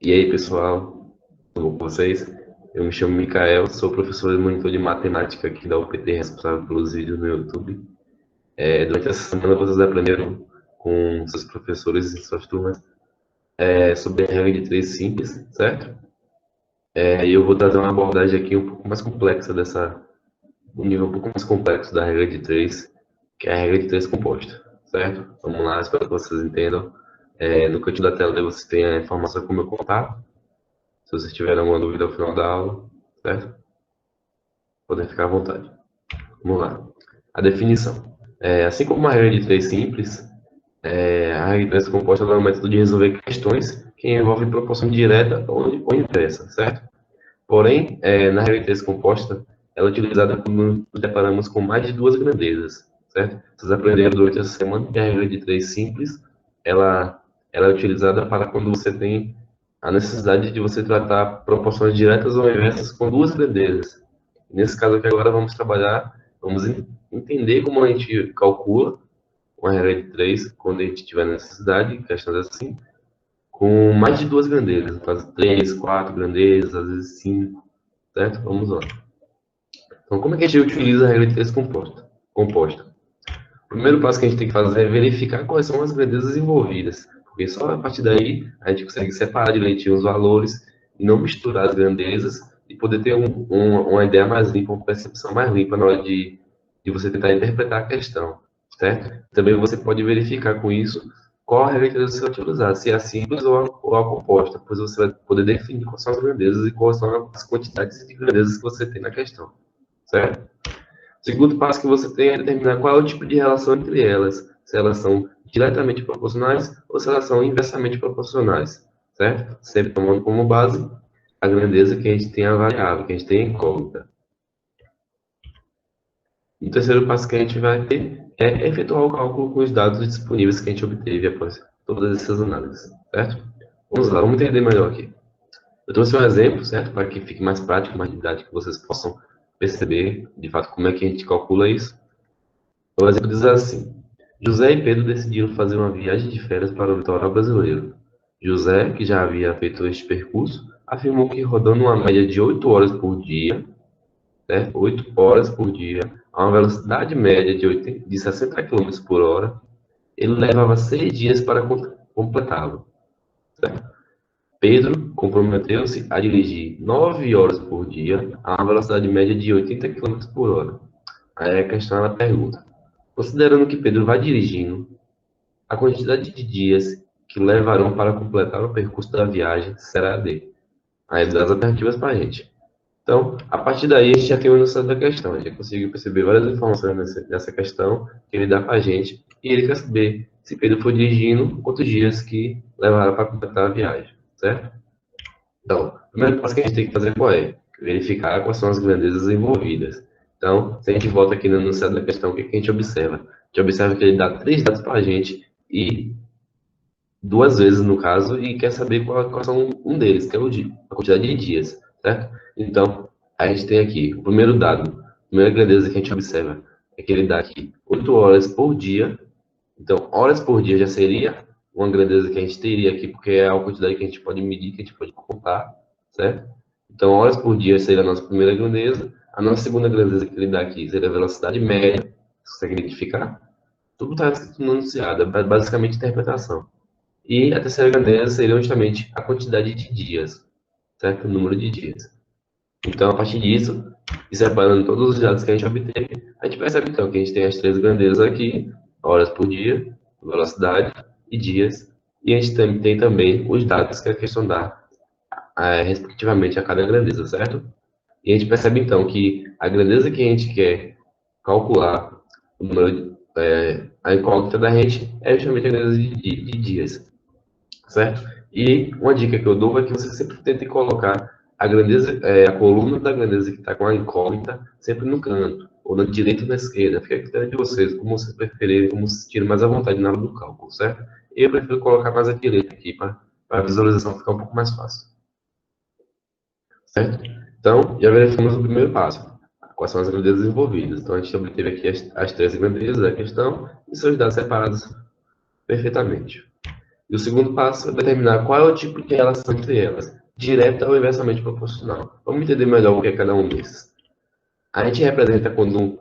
E aí, pessoal, tudo bom com vocês? Eu me chamo Mikael, sou professor e monitor de matemática aqui da UPT, responsável pelos vídeos no YouTube. Durante essa semana, vocês aprenderam com seus professores e suas turmas sobre a regra de três simples, certo? E eu vou trazer uma abordagem aqui um pouco mais complexa um nível um pouco mais complexo da regra de três, que é a regra de três composta, certo? Vamos lá, espero que vocês entendam. No cantinho da tela você tem a informação como eu contar. Se vocês tiverem alguma dúvida ao final da aula, certo? Podem ficar à vontade. Vamos lá. A definição. Assim como uma regra de três simples, a regra de três composta é um método de resolver questões que envolvem proporção direta ou inversa, certo? Porém, na regra de três composta, ela é utilizada quando nos deparamos com mais de duas grandezas, certo? Vocês aprenderam durante essa semana que a regra de três simples, ela é utilizada para quando você tem a necessidade de você tratar proporções diretas ou inversas com duas grandezas. Nesse caso aqui agora vamos trabalhar, vamos entender como a gente calcula uma regra de três quando a gente tiver necessidade, questões assim, com mais de duas grandezas, no caso três, quatro grandezas, às vezes cinco, certo? Vamos lá. Então, como é que a gente utiliza a regra de três composta? O primeiro passo que a gente tem que fazer é verificar quais são as grandezas envolvidas, porque só a partir daí a gente consegue separar direitinho os valores e não misturar as grandezas e poder ter uma ideia mais limpa, uma percepção mais limpa na hora de você tentar interpretar a questão, certo? Também você pode verificar com isso qual a regra que você vai utilizar, se é a simples ou a composta, pois você vai poder definir quais são as grandezas e quais são as quantidades de grandezas que você tem na questão, certo? O segundo passo que você tem é determinar qual é o tipo de relação entre elas, se elas são diretamente proporcionais ou se elas são inversamente proporcionais, certo? Sempre tomando como base a grandeza que a gente tem a variável, que a gente tem a incógnita. O terceiro passo que a gente vai ter é efetuar o cálculo com os dados disponíveis que a gente obteve após todas essas análises, certo? Vamos lá, vamos entender melhor aqui. Eu trouxe um exemplo, certo? Para que fique mais prático, mais didático, que vocês possam perceber, de fato, como é que a gente calcula isso. O exemplo diz assim: José e Pedro decidiram fazer uma viagem de férias para o litoral brasileiro. José, que já havia feito este percurso, afirmou que rodando uma média de 8 horas por dia, né, 8 horas por dia, a uma velocidade média de 60 km por hora, ele levava 6 dias para completá-lo. Certo? Pedro comprometeu-se a dirigir 9 horas por dia a uma velocidade média de 80 km por hora. Aí a questão ela pergunta: considerando que Pedro vai dirigindo, a quantidade de dias que levarão para completar o percurso da viagem será de. Aí dá as alternativas para a gente. Então, a partir daí, a gente já tem uma noção da questão. A gente já conseguiu perceber várias informações nessa questão que ele dá para a gente. E ele quer saber se Pedro for dirigindo, quantos dias que levará para completar a viagem, certo? Então, o primeiro passo que a gente tem que fazer qual é? Verificar quais são as grandezas envolvidas. Então, se a gente volta aqui no enunciado da questão, o que a gente observa? A gente observa que ele dá três dados para a gente e duas vezes no caso, e quer saber qual são um deles, que é a quantidade de dias, certo? Então, a gente tem aqui o primeiro dado, a primeira grandeza que a gente observa é que ele dá aqui 8 horas por dia. Então, horas por dia já seria uma grandeza que a gente teria aqui, porque é a quantidade que a gente pode medir, que a gente pode contar, certo? Então, horas por dia seria a nossa primeira grandeza. A nossa segunda grandeza que ele dá aqui seria a velocidade média. Você consegue identificar? Tudo está escrito no enunciado, é basicamente interpretação. E a terceira grandeza seria justamente a quantidade de dias, certo? O número de dias. Então, a partir disso, e separando todos os dados que a gente obteve, a gente percebe então que a gente tem as três grandezas aqui: horas por dia, velocidade e dias. E a gente tem também os dados que a questão dá, respectivamente, a cada grandeza, certo? E a gente percebe então que a grandeza que a gente quer calcular, o número, a incógnita da gente, é justamente a grandeza de dias, certo? E uma dica que eu dou é que você sempre tente colocar a grandeza, a coluna da grandeza que está com a incógnita sempre no canto, ou na direita ou na esquerda. Fica a critério de vocês, como vocês preferirem, como se sentirem mais à vontade na hora do cálculo, certo? Eu prefiro colocar mais à direita aqui, para a visualização ficar um pouco mais fácil, certo? Então, já verificamos o primeiro passo. Quais são as grandezas envolvidas? Então, a gente obteve aqui as três grandezas da questão e seus dados separados perfeitamente. E o segundo passo é determinar qual é o tipo de relação entre elas, direta ou inversamente proporcional. Vamos entender melhor o que é cada um desses. A gente representa quando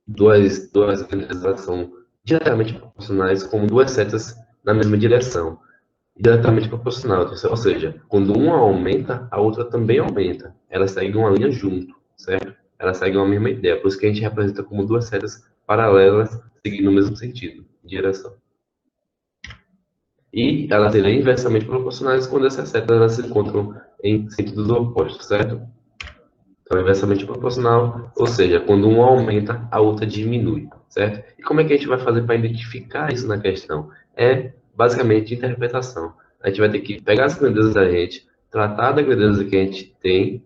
duas grandezas são diretamente proporcionais como duas setas na mesma direção. Diretamente proporcional, ou seja, quando uma aumenta, a outra também aumenta. Elas seguem uma linha junto, certo? Elas seguem uma mesma ideia, por isso que a gente representa como duas setas paralelas, seguindo o mesmo sentido, direção. E elas seriam inversamente proporcionais quando essas setas elas se encontram em sentidos opostos, certo? Então, inversamente proporcional, ou seja, quando uma aumenta, a outra diminui, certo? E como é que a gente vai fazer para identificar isso na questão? É basicamente interpretação. A gente vai ter que pegar as grandezas da gente, tratar da grandeza que a gente tem,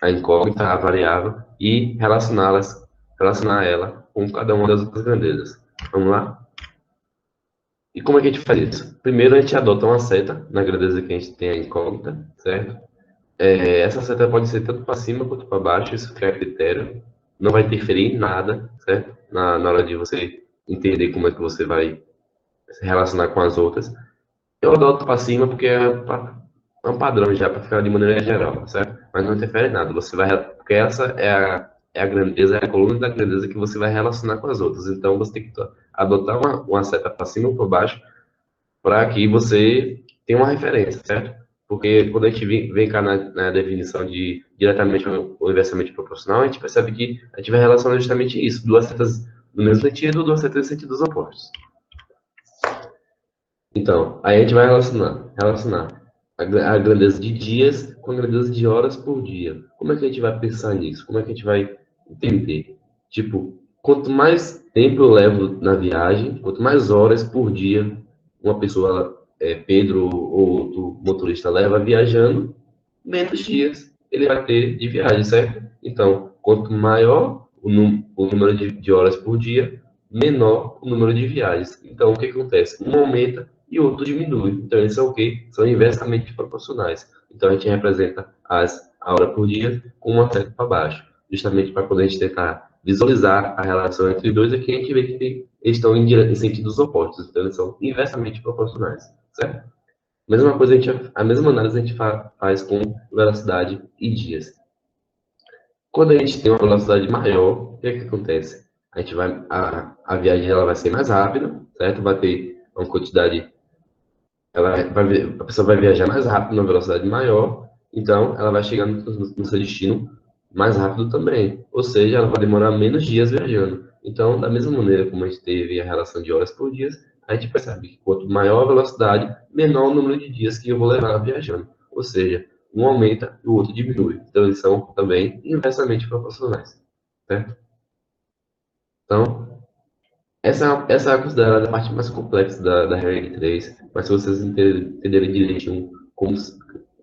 a incógnita, a variável, e relacionar ela com cada uma das outras grandezas. Vamos lá? E como é que a gente faz isso? Primeiro, a gente adota uma seta na grandeza que a gente tem a incógnita, certo? Essa seta pode ser tanto para cima quanto para baixo, isso fica a critério. Não vai interferir em nada, certo? Na hora de você entender como é que você vai se relacionar com as outras. Eu adoto para cima porque é um padrão já, para ficar de maneira geral, certo? Mas não interfere em nada. Você vai, porque essa é a grandeza, é a coluna da grandeza que você vai relacionar com as outras. Então você tem que adotar uma seta para cima ou para baixo para que você tenha uma referência, certo? Porque quando a gente vem cá na definição de diretamente ou inversamente proporcional, a gente percebe que a gente vai relacionar justamente isso, duas setas no mesmo sentido, duas setas em sentidos opostos. Então, aí a gente vai relacionar a grandeza de dias com a grandeza de horas por dia. Como é que a gente vai pensar nisso? Como é que a gente vai entender? Tipo, quanto mais tempo eu levo na viagem, quanto mais horas por dia uma pessoa, Pedro ou outro motorista leva viajando, menos dias ele vai ter de viagem, certo? Então, quanto maior o número de horas por dia, menor o número de viagens. Então, o que acontece? Um aumenta e o outro diminui. Então, eles são o quê? São inversamente proporcionais. Então, a gente representa a hora por dia com uma seta para baixo, justamente para poder a gente tentar visualizar a relação entre os dois, aqui a gente vê que eles estão em sentidos opostos, então eles são inversamente proporcionais, certo? Mesma coisa, a mesma análise a gente faz com velocidade e dias. Quando a gente tem uma velocidade maior, o que é que acontece? A viagem ela vai ser mais rápida, certo? Vai ter uma quantidade, a pessoa vai viajar mais rápido, numa velocidade maior, então ela vai chegar no seu destino mais rápido também. Ou seja, ela vai demorar menos dias viajando. Então, da mesma maneira como a gente teve a relação de horas por dia, a gente percebe que quanto maior a velocidade, menor o número de dias que eu vou levar viajando. Ou seja, um aumenta e o outro diminui. Então, eles são também inversamente proporcionais. Certo? Então, essa é considerada a parte mais complexa da regra de 3, mas se vocês entenderem direitinho como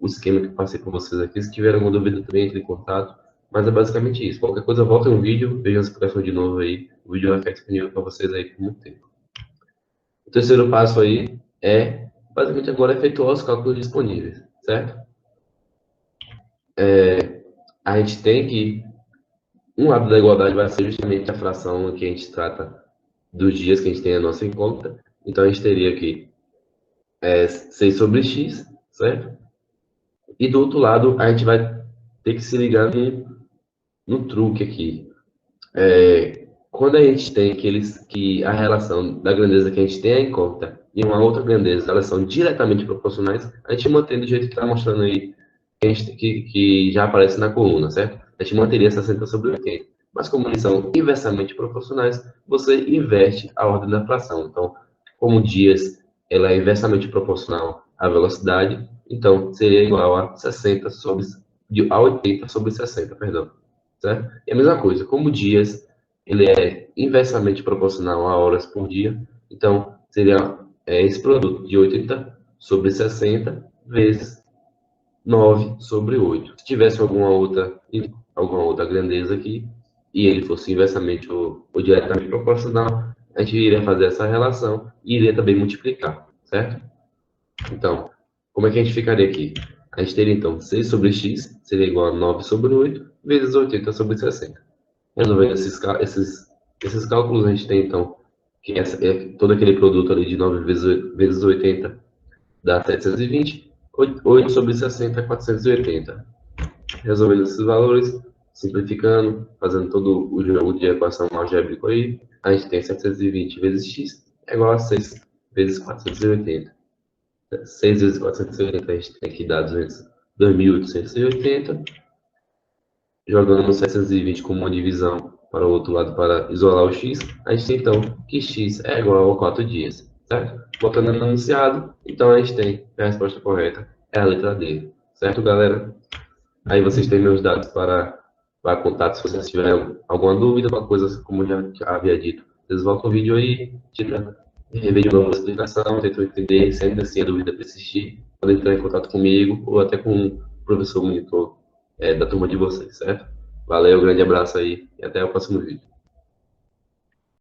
o esquema que eu passei para vocês aqui, se tiver alguma dúvida também, entre em contato, mas é basicamente isso. Qualquer coisa, volta no vídeo, vejam as explicações de novo aí, o vídeo vai ficar disponível para vocês aí por muito tempo. O terceiro passo aí é, basicamente agora, efetuar os cálculos disponíveis, certo? A gente tem que, um lado da igualdade vai ser justamente a fração que a gente trata dos dias que a gente tem a nossa incógnita, então a gente teria aqui 6 sobre x, certo? E do outro lado, a gente vai ter que se ligar no truque aqui. Quando a gente tem que a relação da grandeza que a gente tem em conta e uma outra grandeza, elas são diretamente proporcionais, a gente mantém do jeito que está mostrando aí, que já aparece na coluna, certo? A gente manteria 60 sobre 80. Mas como eles são inversamente proporcionais, você inverte a ordem da fração. Então, como dias ela é inversamente proporcional à velocidade, então seria igual a 60 sobre, a 80 sobre 60, perdão. Certo? E a mesma coisa, como dias ele é inversamente proporcional a horas por dia, então seria esse produto de 80 sobre 60 vezes 9 sobre 8. Se tivesse alguma outra grandeza aqui, e ele fosse inversamente ou diretamente proporcional, a gente iria fazer essa relação e iria também multiplicar, certo? Então, como é que a gente ficaria aqui? A gente teria, então, 6 sobre x seria igual a 9 sobre 8, vezes 80 sobre 60. Resolvendo esses cálculos, a gente tem, então, que todo aquele produto ali de 9 vezes 80 dá 720, 8 sobre 60 é 480. Resolvendo esses valores, simplificando, fazendo todo o jogo de equação algébrico aí, a gente tem 720 vezes x é igual a 6 vezes 480. 6 vezes 480 a gente tem que dar 2.880. Jogando 720 como uma divisão para o outro lado para isolar o x, a gente tem então que x é igual a 4 dias, certo? Botando no enunciado, então a gente tem que a resposta correta é a letra D, certo, galera? Aí vocês têm meus dados para contato se vocês tiverem alguma dúvida, alguma coisa, como já havia dito. Vocês voltam o vídeo aí, rever de novo a explicação, tentam entender, se ainda assim a dúvida persistir, podem entrar em contato comigo ou até com o professor monitor da turma de vocês, certo? Valeu, grande abraço aí e até o próximo vídeo.